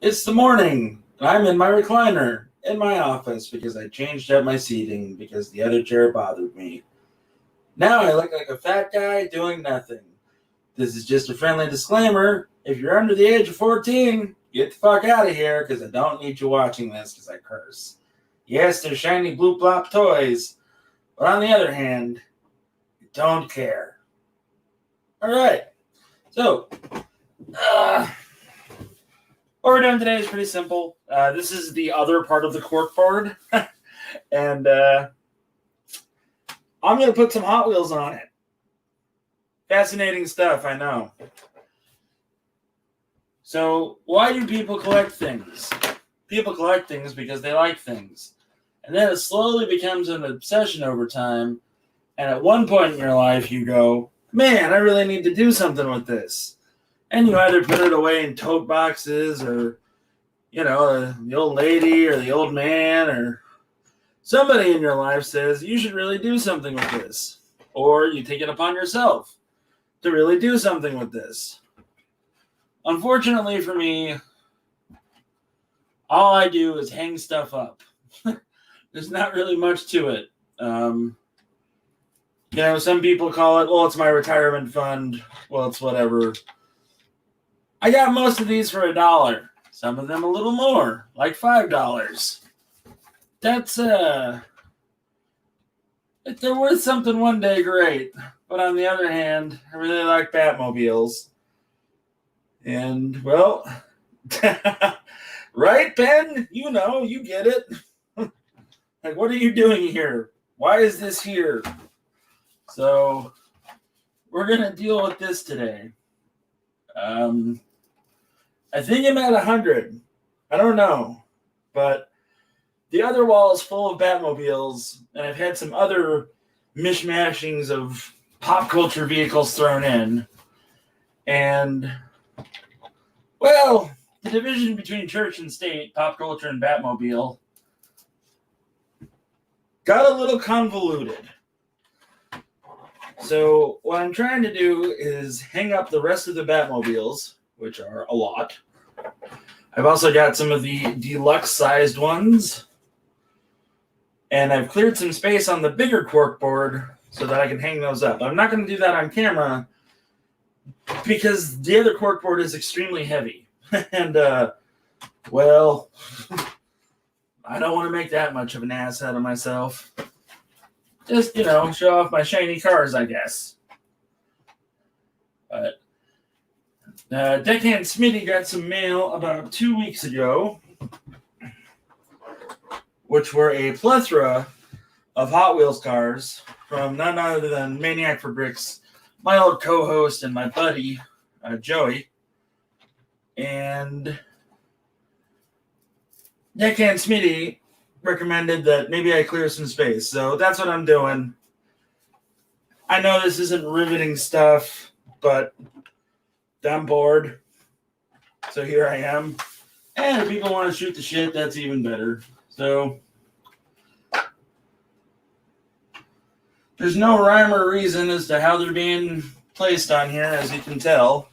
It's the morning, and I'm in my recliner in my office because I changed up my seating because the other chair bothered me. Now I look like a fat guy doing nothing. This is just a friendly disclaimer. If you're under the age of 14, get the fuck out of here because I don't need you watching this because I curse. Yes, they're shiny blue plop toys, but on the other hand, I don't care. All right, so what we're doing today is pretty simple. This is the other part of the cork board, and I'm going to put some Hot Wheels on it. Fascinating stuff, I know. So, why do people collect things? People collect things because they like things. And then it slowly becomes an obsession over time. And at one point in your life, you go, man, I really need to do something with this. And you either put it away in tote boxes or, you know, the old lady or the old man or somebody in your life says, you should really do something with this. Or you take it upon yourself to really do something with this. Unfortunately for me, all I do is hang stuff up. There's not really much to it. You know, some people call it, well, it's my retirement fund. Well, it's whatever. I got most of these for $1. Some of them a little more, like $5. That's, if they're worth something one day, great. But on the other hand, I really like Batmobiles. And, well, right, Ben? You know, you get it. Like, what are you doing here? Why is this here? So, we're going to deal with this today. I think I'm at 100. I don't know. But the other wall is full of Batmobiles, and I've had some other mishmashings of pop culture vehicles thrown in. And, well, the division between church and state, pop culture and Batmobile, got a little convoluted. So what I'm trying to do is hang up the rest of the Batmobiles, which are a lot. I've also got some of the deluxe-sized ones. And I've cleared some space on the bigger corkboard so that I can hang those up. I'm not going to do that on camera because the other corkboard is extremely heavy. And, well, I don't want to make that much of an ass out of myself. Just, you know, show off my shiny cars, I guess. But Deckhand Smitty got some mail about 2 weeks ago, which were a plethora of Hot Wheels cars from none other than Maniac for Bricks, my old co-host and my buddy, Joey. And Deckhand Smitty recommended that maybe I clear some space. So that's what I'm doing. I know this isn't riveting stuff, but I'm bored. So here I am. And if people want to shoot the shit, that's even better. So there's no rhyme or reason as to how they're being placed on here, as you can tell.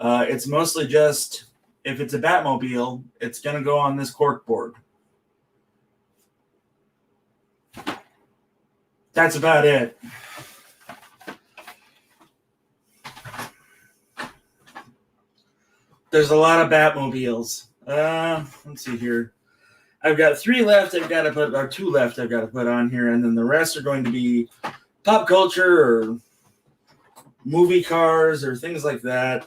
It's mostly just, if it's a Batmobile, it's going to go on this corkboard. That's about it. There's a lot of Batmobiles. Let's see here. I've got 3 left I've got to put, or 2 left I've got to put on here, and then the rest are going to be pop culture or movie cars or things like that.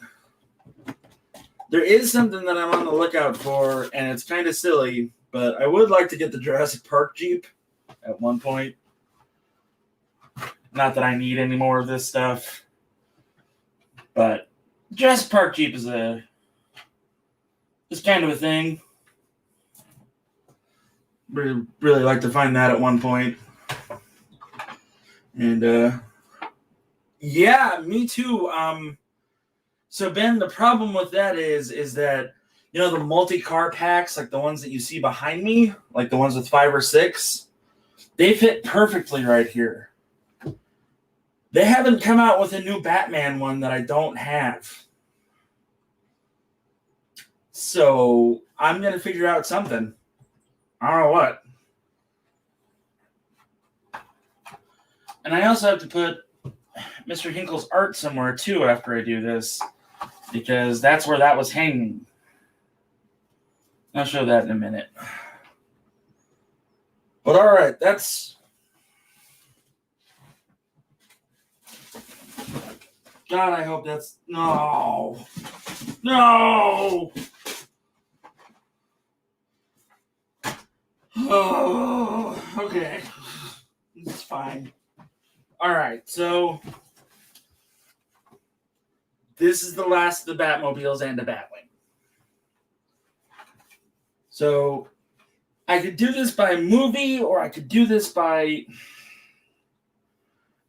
There is something that I'm on the lookout for, and it's kind of silly, but I would like to get the Jurassic Park Jeep at one point. Not that I need any more of this stuff, but Jurassic Park Jeep is kind of a thing. Really like to find that at one point. And yeah, me too. So Ben, the problem with that is that, you know, the multi-car packs, like the ones that you see behind me, like the ones with 5 or 6, they fit perfectly right here. They haven't come out with a new Batman one that I don't have. So I'm going to figure out something. I don't know what. And I also have to put Mr. Hinkle's art somewhere too after I do this, because that's where that was hanging. I'll show that in a minute. But all right, that's... God, I hope that's... No! No! Oh, okay. It's fine. All right, so this is the last of the Batmobiles and the Batwing. So I could do this by movie, or I could do this by...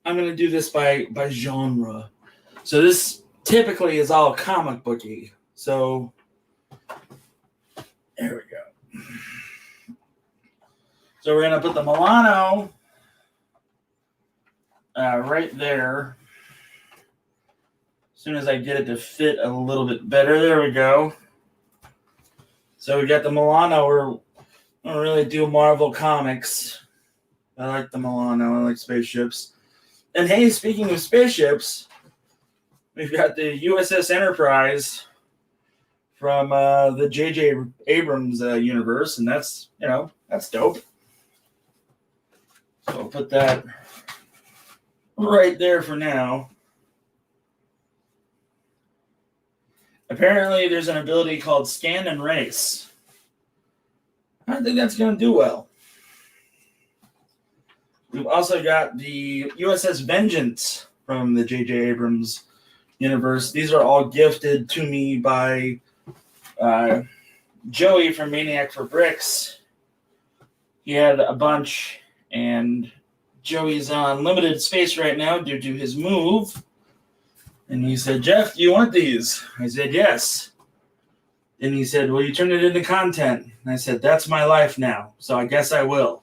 I'm going to do this by genre. So this typically is all comic booky. So there we go. So we're going to put the Milano right there. As soon as I get it to fit a little bit better. There we go. So we got the Milano. We're going to really do Marvel Comics. I like the Milano. I like spaceships. And hey, speaking of spaceships, we've got the Uss Enterprise from the J.J. Abrams universe, and that's, that's dope. So I'll put that right there for now. Apparently, there's an ability called Scan and Race. I think that's going to do well. We've also got the USS Vengeance from the J.J. Abrams universe. These are all gifted to me by Joey from Maniac for Bricks. He had a bunch, and Joey's on limited space right now due to his move. And he said, "Jeff, do you want these?" I said, "Yes." And he said, "Will you turn it into content?" And I said, "That's my life now, so I guess I will."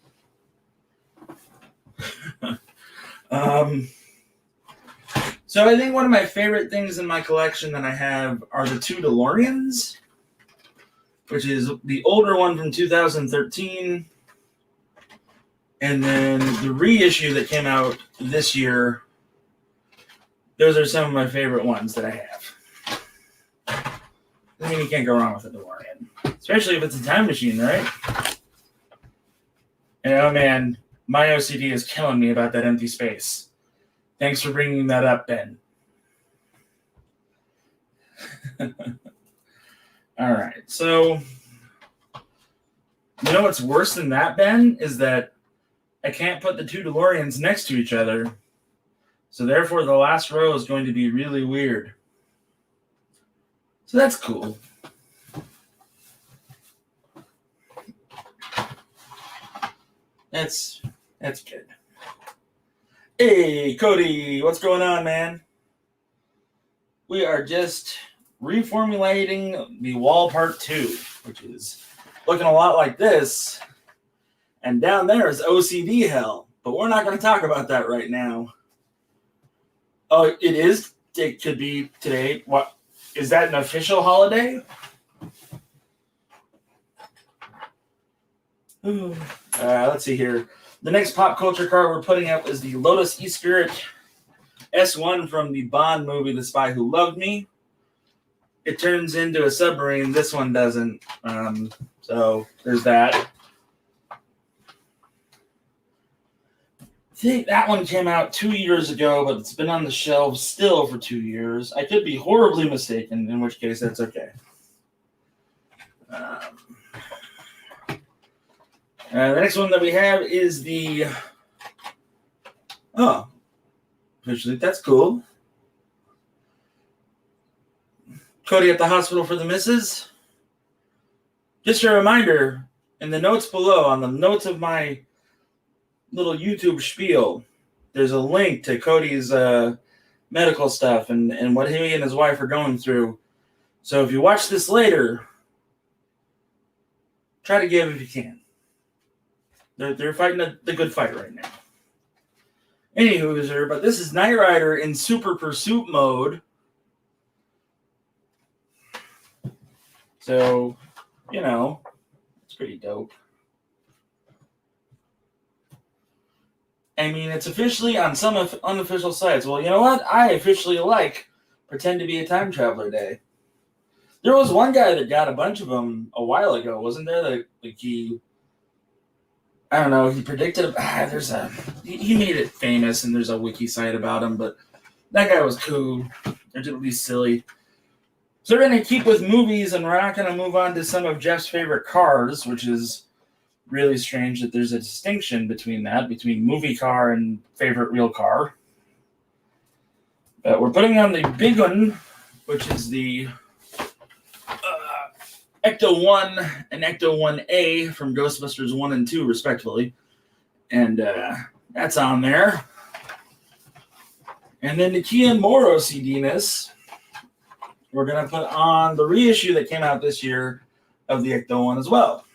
So I think one of my favorite things in my collection that I have are the two DeLoreans, which is the older one from 2013, and then the reissue that came out this year. Those are some of my favorite ones that I have. I mean, you can't go wrong with a DeLorean, especially if it's a time machine, right? And oh man, my OCD is killing me about that empty space. Thanks for bringing that up, Ben. All right, so you know what's worse than that, Ben, is that I can't put the two DeLoreans next to each other. So therefore, the last row is going to be really weird. So that's cool. That's good. Hey, Cody, what's going on, man? We are just reformulating the wall part 2, which is looking a lot like this. And down there is OCD hell, but we're not going to talk about that right now. Oh, it is? It could be today. What? Is that an official holiday? Let's see here. The next pop culture card we're putting up is the Lotus E-Spirit S1 from the Bond movie, The Spy Who Loved Me. It turns into a submarine. This one doesn't. So there's that. I think that one came out 2 years ago, but it's been on the shelves still for 2 years. I could be horribly mistaken, in which case that's okay. The next one that we have is the... Oh. Actually, that's cool. Cody at the hospital for the missus. Just a reminder, in the notes below, on the notes of my little YouTube spiel, there's a link to Cody's medical stuff and what he and his wife are going through. So if you watch this later, try to give if you can. They're fighting the good fight right now. Anywho, but this is Knight Rider in Super Pursuit mode. So, it's pretty dope. I mean, it's officially on some unofficial sites. Well, you know what? I officially like Pretend to be a Time Traveler Day. There was one guy that got a bunch of them a while ago, wasn't there? Like he predicted. He made it famous, and there's a wiki site about him. But that guy was cool, or at least silly. So we're going to keep with movies, and we're not going to move on to some of Jeff's favorite cars, which is really strange that there's a distinction between movie car and favorite real car. But we're putting on the big one, which is the Ecto 1 and Ecto 1A from Ghostbusters 1 and 2, respectively. And that's on there. And then the Key and more OCD-ness, we're going to put on the reissue that came out this year of the Ecto 1 as well.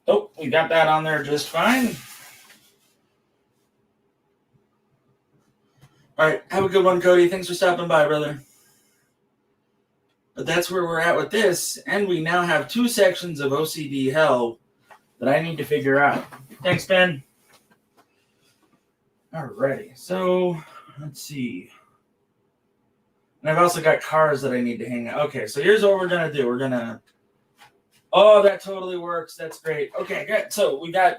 Oh, we got that on there just fine. All right, have a good one, Cody. Thanks for stopping by, brother. But that's where we're at with this, and we now have 2 sections of OCD hell that I need to figure out. Thanks, Ben. Alrighty, so let's see. And I've also got cars that I need to hang out. Okay, so here's what we're going to do. We're going to... Oh, that totally works. That's great. Okay, good. So we got,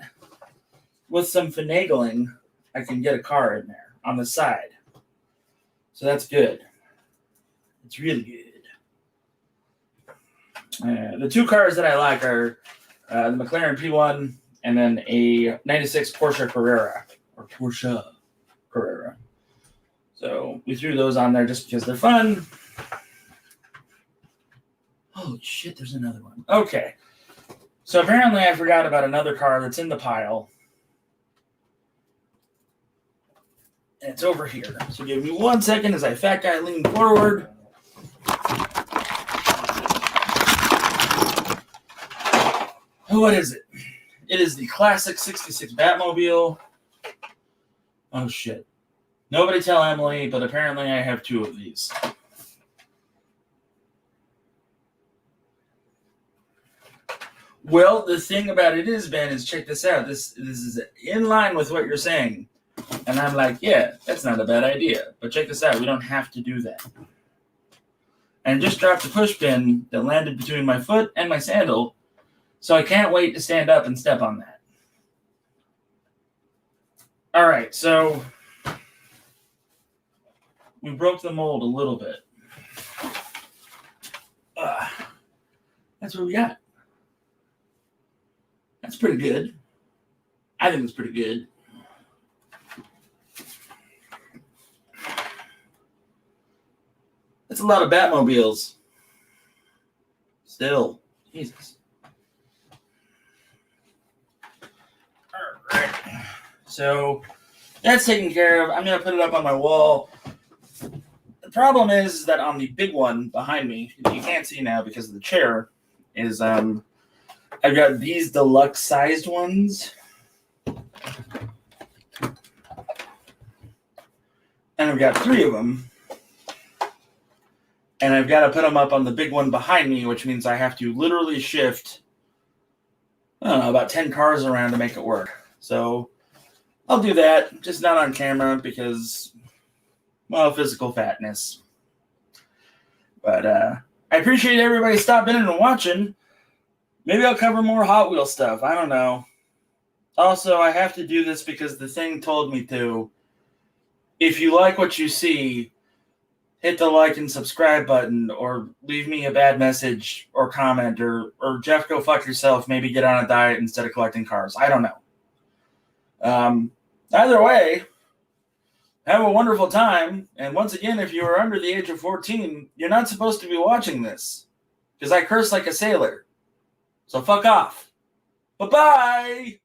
with some finagling, I can get a car in there on the side. So that's good. It's really good. The 2 cars that I like are the McLaren P1 and then a 96 Porsche Carrera. Or Porsche Carrera. So we threw those on there just because they're fun. Holy shit, there's another one. Okay. So apparently I forgot about another car that's in the pile. And it's over here. So give me 1 second as I fat guy lean forward. What is it? It is the classic 66 Batmobile. Oh shit. Nobody tell Emily, but apparently I have 2 of these. Well, the thing about it is, Ben, is check this out. This is in line with what you're saying. And I'm like, yeah, that's not a bad idea. But check this out. We don't have to do that. And just dropped a push pin that landed between my foot and my sandal. So I can't wait to stand up and step on that. All right, so we broke the mold a little bit. That's what we got. That's pretty good. I think it's pretty good. That's a lot of Batmobiles. Still. Jesus. All right. So that's taken care of. I'm going to put it up on my wall. The problem is that on the big one behind me, that you can't see now because of the chair, is I've got these deluxe sized ones. And I've got 3 of them. And I've got to put them up on the big one behind me, which means I have to literally shift, I don't know, about 10 cars around to make it work. So I'll do that, just not on camera because, well, physical fatness. But I appreciate everybody stopping in and watching. Maybe I'll cover more Hot Wheels stuff. I don't know. Also, I have to do this because the thing told me to. If you like what you see, hit the like and subscribe button, or leave me a bad message or comment, or Jeff, go fuck yourself. Maybe get on a diet instead of collecting cars. I don't know. Either way, have a wonderful time. And once again, if you are under the age of 14, you're not supposed to be watching this because I curse like a sailor. So fuck off. Bye-bye.